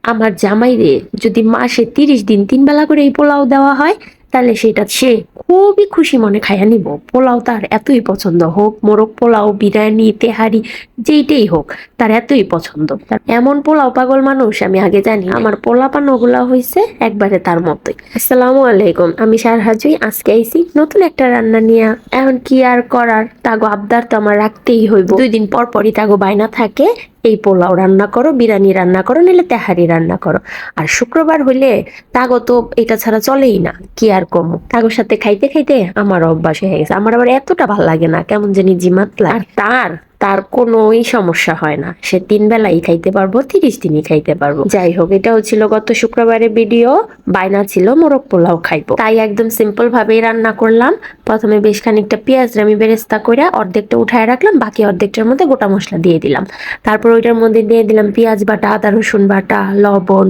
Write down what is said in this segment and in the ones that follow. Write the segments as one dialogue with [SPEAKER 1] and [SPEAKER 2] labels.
[SPEAKER 1] আমার জামাইরে যদি মাসে 30 দিন 3 বেলা করে এই পোলাও দেওয়া হয়, তাহলে সেটা সে খুবই খুশি মনে খাইয়া নিব। পোলাও তার এতই পছন্দ, হোক মোরগ পোলাও, বিরিয়ানি, তেহারি, যেইটাই হোক তার এতই পছন্দ। তার এমন পোলাও পাগল মানুষ আমি আগে জানি। আমার পোলাপান গুলা হয়েছে একবারে তার মতোই। আসসালামু আলাইকুম, আমি সারহাজুই। আজকে আইছি নতুন একটা রান্না নিয়ে। এখন কি আর করার, তাগো আবদার তো আমার রাখতেই হইব। 2 দিন পর পরই তাগো বায়না থাকে, এই পোলাও রান্না করো, বিরিয়ানি রান্না করো, নাহলে তেহারি রান্না করো। আর শুক্রবার হইলে তাগো তো এটা ছাড়া চলেই না। কি আর কমু, তাগোর সাথে খাইতে খাইতে আমার অভ্যাস হয়ে গেছে। আমার আবার এতটা ভাল লাগে না, কেমন জানি জিমাতলা। আর তার তার কোনোই সমস্যা হয় না, সে 3 বেলাই খাইতে পারবো, 30 দিনই খাইতে পারবো। যাই হোক, এটাও ছিল গত শুক্রবারের ভিডিও। বায়না ছিল মোরগ পোলাও খাইবো, তাই একদম সিম্পল ভাবেই রান্না করলাম। প্রথমে বেশ খানিকটা পেঁয়াজ আমি বেরেস্তা করে অর্ধেকটা উঠায় রাখলাম, বাকি অর্ধেকটার মধ্যে গোটা মশলা দিয়ে দিলাম। তারপর ওইটার মধ্যে দিয়ে দিলাম পেঁয়াজ বাটা, আদা রসুন বাটা, লবণ,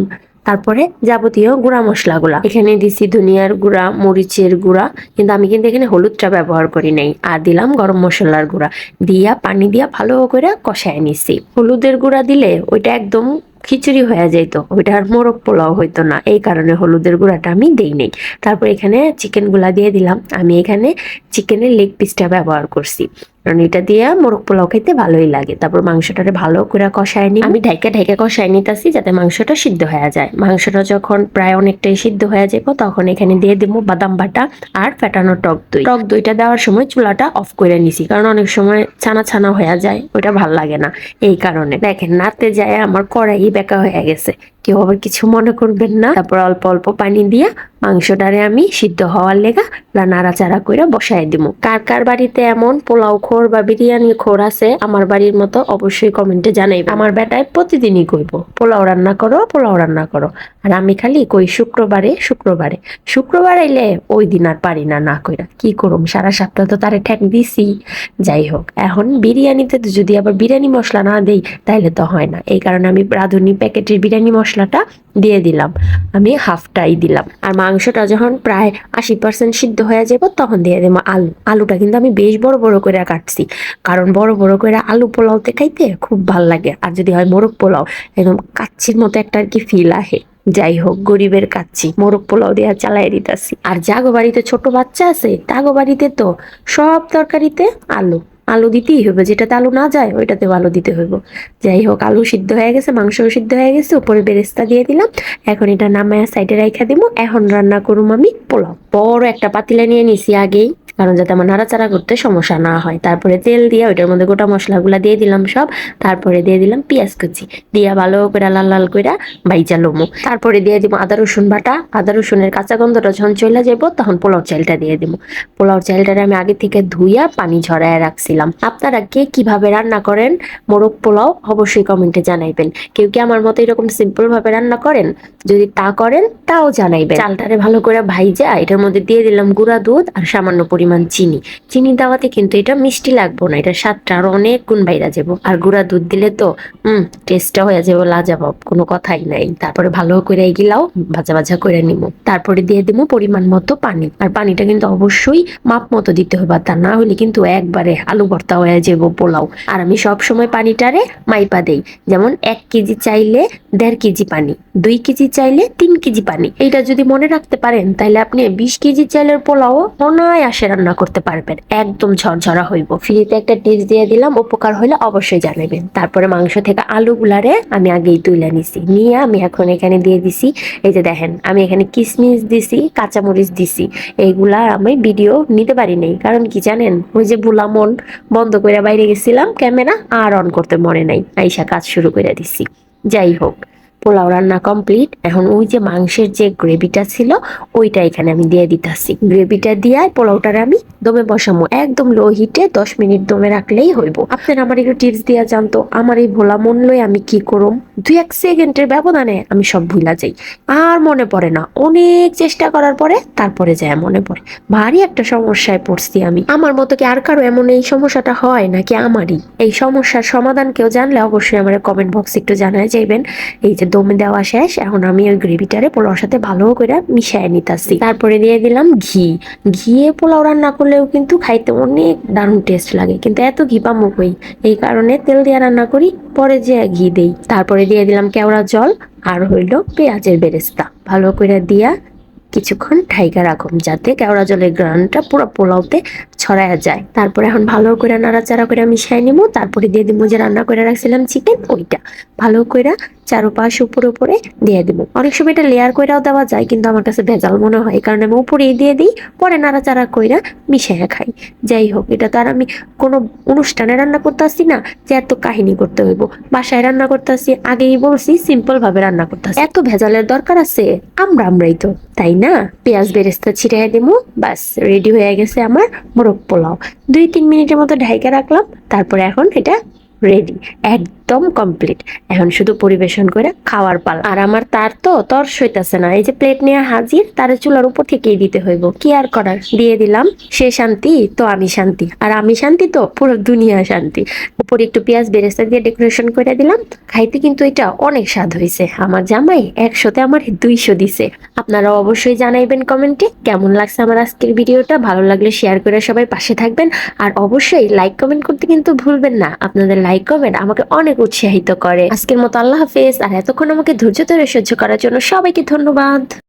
[SPEAKER 1] তারপরে যাবতীয় গুঁড়া মশলাগুলা। এখানে দিছি ধনিয়ার গুঁড়া, মরিচের গুঁড়া, কিন্তু আমি কিন্তু এখানে হলুদটা ব্যবহার করি নাই। আর দিলাম গরম মশলার গুঁড়া, দিয়া পানি দিয়া ভালো করে কষায় নিছি। হলুদের গুঁড়া দিলে ওইটা একদম খিচুড়ি হয়ে যাইতো, ওইটা আর মোরগ পোলাও হইতো না, এই কারণে হলুদের গুঁড়াটা আমি দেই নাই। তারপর এখানে চিকেন গুলা দিয়ে দিলাম। আমি এখানে চিকেনের লেগ পিসটা ব্যবহার করছি, কারণ এটা দিয়ে মোরগ পোলাও খেতে ভালোই লাগে। তারপর মাংসটারে ভালো করে কষায় নি, আমি ঢাইকা ঢাইকা কষায় নিতেছি যাতে মাংসটা সিদ্ধ হয়ে যায়। মাংসটা যখন প্রায় অনেকটাই সিদ্ধ হয়ে যাবো, তখন এখানে দিয়ে দিব বাদাম বাটা আর ফেটানো টক দই। টক দইটা দেওয়ার সময় চুলাটা অফ করে নিছি, কারণ অনেক সময় ছানা ছানা হয়ে যায়, ওইটা ভাল লাগে না। এই কারণে দেখেন নাতে যায় আমার কড়াই বেঁকা হয়ে গেছে, কেউ আবার কিছু মনে করবেন না। তারপর অল্প অল্প পানি দিয়া মাংসটারে আমি সিদ্ধ হওয়ার লেগা নাড়াচাড়া করে বসাই দিব। কার কার বাড়িতে এমন পোলাও খোর বা বিরিয়ানি খোর আছে আমার বাড়ির মতো, অবশ্যই কমেন্টে জানাইবে। আমার বেটায় প্রতিদিনই কইবো পোলাও রান্না করো, পোলাও রান্না করো। আর আমি খালি কই শুক্রবারে শুক্রবারে। শুক্রবার আইলে ওই দিন আর পারি না না কইরা, কি করুম, সারা সপ্তাহ তো তারে ঠেক দিছি। যাই হোক, এখন বিরিয়ানিতে যদি আবার বিরিয়ানি মশলা না দেই তাইলে তো হয় না। এই কারণে আমি রাঁধুনি প্যাকেটের বিরিয়ানি মশলাটা দিয়ে দিলাম, আমি হাফটাই দিলাম। আর মাংসটা যখন প্রায় 80% সিদ্ধ হয়ে যাব, তখন দিয়ে দেবো আলু। আলুটা কিন্তু আমি বেশ বড় বড় করে কাটছি, কারণ বড় বড় করে আলু পোলাওতে খাইতে খুব ভাল লাগে। আর যদি হয় মোরগ পোলাও, একদম কাচ্চির মতো একটা আর কি ফিল আহে। যাই হোক, গরিবের কাচ্চি মোরগ পোলাও দিয়ে চালাই দিতেছি। আর জাগো বাড়িতে ছোট বাচ্চা আছে, তাগো বাড়িতে তো সব তরকারিতে আলু আলু দিতেই হবে, যেটাতে আলু না যায় ওইটাতে আলু দিতে হইব। যাই হোক, আলু সিদ্ধ হয়ে গেছে, মাংসও সিদ্ধ হয়ে গেছে, উপরে বেরেস্তা দিয়ে দিলাম। এখন এটা নামায় সাইডে রাইখা দিব। এখন রান্না করুম আমি পোলাও। বড় একটা পাতিলা নিয়ে নিছি আগেই, কারণ যাতে আমার নাড়াচাড়া করতে সমস্যা না হয়। তারপরে তেল দিয়ে ওইটার মধ্যে গোটা মশলাগুলা দিয়ে দিলাম সব। তারপরে দিয়ে দিলাম পেঁয়াজ কুচি, দিয়া ভালো করে লাল লাল করে ভাইজা লমু। তারপরে দিয়ে দিব আদা রসুন বাটা। আদা রসুনের কাঁচা গন্ধটা যখন চলে যাবো, তখন পোলাও চালটা দিয়ে দিব। পোলাও চালটারে আমি আগে থেকে ধুইয়া পানি ঝরায় রাখছিলাম। আপনারা কে কিভাবে রান্না করেন মোরগ পোলাও অবশ্যই কমেন্টে জানাইবেন। কেউ কি আমার মতো এরকম সিম্পল ভাবে রান্না করেন? যদি তা করেন তাও জানাইবেন। চালটারে ভালো করে ভাইজা এটার মধ্যে দিয়ে দিলাম গুঁড়া দুধ আর সামান্য পরিমাণ চিনি। চিনি দেওয়াতে কিন্তু এটা মিষ্টি লাগবো না, এটা স্বাদটা আরো অনেক গুণ বাইরা যাবো। আর গুঁড়া দুধ দিলে তো টেস্টটা হয়ে যাবো লাজবাব, কোনো কথাই নাই। তারপরে ভালো করে এগুলাও ভাজা ভাজা করে নিব। তারপরে দিয়ে দিব পরিমাণ মতো পানি। আর পানিটা কিন্তু অবশ্যই মাপ মতো দিতে হবে, তা না হলে কিন্তু একবারে আলু ভর্তা হয়ে যাবো পোলাও। আর আমি সব সময় পানিটারে মাইপা দেই, যেমন 1 কেজি চাইলে 1.5 কেজি পানি, 2 কেজি চাইলে 3 কেজি পানি। এইটা যদি মনে রাখতে পারেন, তাহলে আপনি 20 কেজি চাইলের পোলাও অনায়াসে রান্না করতে পারবেন, একদম ঝরঝরা হইব। ফ্রিতে একটা টিপস দিয়ে দিলাম, উপকার হলে অবশ্যই জানাবেন। তারপরে মাংস থেকে আলুগুলারে আমি আগেই তুলে নিছি, নিয়ে আমি এখন এখানে দিয়ে দিছি। এই যে দেখেন, আমি এখানে কিশমিশ দিছি, কাঁচামরিচ দিছি। এইগুলা আমি ভিডিও নিতে পারি নাই, কারণ কি জানেন, ওই যে বুলা মন বন্ধ করে বাইরে গেছিলাম, ক্যামেরা আর অন করতে মনে নাই, আইসা কাজ শুরু করে দিছি। যাই হোক, পোলাও রান্না কমপ্লিট। এখন ওই যে মাংসের যে গ্রেভিটা ছিল ওইটা এখানে আমি দিয়ে দিতেছি। গ্রেভিটা দিয়ে পোলাওটারে আমি দমে বসামো, একদম লো হিটে 10 মিনিট দমে রাখলেই হইব। আপনারা আমার একটু টিপস দিয়া জানতো, আমার এই ভোলা মন লই আমি কি করুম, 2-1 সেকেন্ডের ব্যবধানে আমি সব ভুলা যাই, আর মনে পড়ে না। অনেক চেষ্টা করার পরে তারপরে যায় মনে পড়ে। ভারী একটা সমস্যায় পড়ছি আমি। আমার মতো কি আর কারো এমন এই সমস্যাটা হয় নাকি আমারই? এই সমস্যার সমাধান কেউ জানলে অবশ্যই আমার কমেন্ট বক্সে একটু জানায় যাইবেন। এই যে দমে দেওয়া শেষ। এখন আমি ওই গ্রেভিটারে পোলাওর সাথে ভালো করে মিশিয়ে নিতেছি। তারপরে দিয়ে দিলাম ঘি। ঘিয়ে পোলাও রান্না করলেও কিন্তু খাইতে অনেক দারুণ টেস্ট লাগে, কিন্তু এত ঘি পামো কই, এই কারণে তেল দিয়ে রান্না করি, পরে যে ঘি দেই। তারপরে দিয়ে দিলাম কেওড়া জল আর হইলো পেঁয়াজের বেরেস্তা। ভালো করে দিয়া কিছুক্ষণ ঢাইকা রাখুন, যাতে কেওড়া জলের গ্রানটা পুরো পোলাওতে ছড়ায়া যায়। তারপরে এখন ভালো করে নাড়াচাড়া করে মিশিয়ে নিব। তারপরে দিয়ে দিব যে রান্না করে রাখছিলাম চিকেন, ওইটা ভালো করে চারোপাশ উপরে উপরে দিয়ে দিব। অনেক সময় এটা লেয়ার কইরাও দেওয়া যায়, কিন্তু আমার কাছে ভেজাল মনে হয়, এই কারণে আমি উপরেই দিয়ে দিই, পরে নাড়াচাড়া কইরা মিশিয়ে খাই। যাই হোক, এটা তো আর আমি কোনো অনুষ্ঠানে রান্না করতে আসছি না যে এত কাহিনী করতে হইব। বাসায় রান্না করতে আসছি, আগেই বলছি সিম্পল ভাবে রান্না করতে আসছি, এত ভেজালের দরকার আছে? আমরাই তো, তাই না? পেঁয়াজ বেরেস্তা ছিটিয়ে দিব, বাস রেডি হয়ে গেছে আমার মোরগ পোলাও। 2-3 মিনিটের মতো ঢাইকা রাখলাম, তারপরে এখন এটা রেডি, একদম কমপ্লিট। এখন শুধু পরিবেশন করে খাওয়ার পালা। আর আমার তার তো তর্স হইতাছে না, এই যে প্লেট নিয়ে হাজির, তারে চুলার উপর থেকেই দিতে হইব, কি আর করার। দিয়ে দিলাম, সে শান্তি তো আমি শান্তি, আর আমি শান্তি তো পুরো দুনিয়া শান্তি। উপরে একটু পেঁয়াজ বেরেস্তা দিয়ে ডেকোরেশন করে দিলাম। খাইতে কিন্তু এটা অনেক স্বাদ হয়েছে। আমার জামাই 100-তে আমার 200 দিছে। আপনারা অবশ্যই জানাইবেন কমেন্টে কেমন লাগছে আমার আজকের ভিডিওটা। ভালো লাগলে শেয়ার করে সবাই পাশে থাকবেন, আর অবশ্যই লাইক কমেন্ট করতে কিন্তু ভুলবেন না। আপনাদের লাইক কমেন্ট আমাকে অনেক উৎসাহিত করে। আজকের মতো আল্লাহ হাফেজ। আর এতক্ষণ আমাকে ধৈর্য ধরে সহ্য করার জন্য সবাইকে ধন্যবাদ।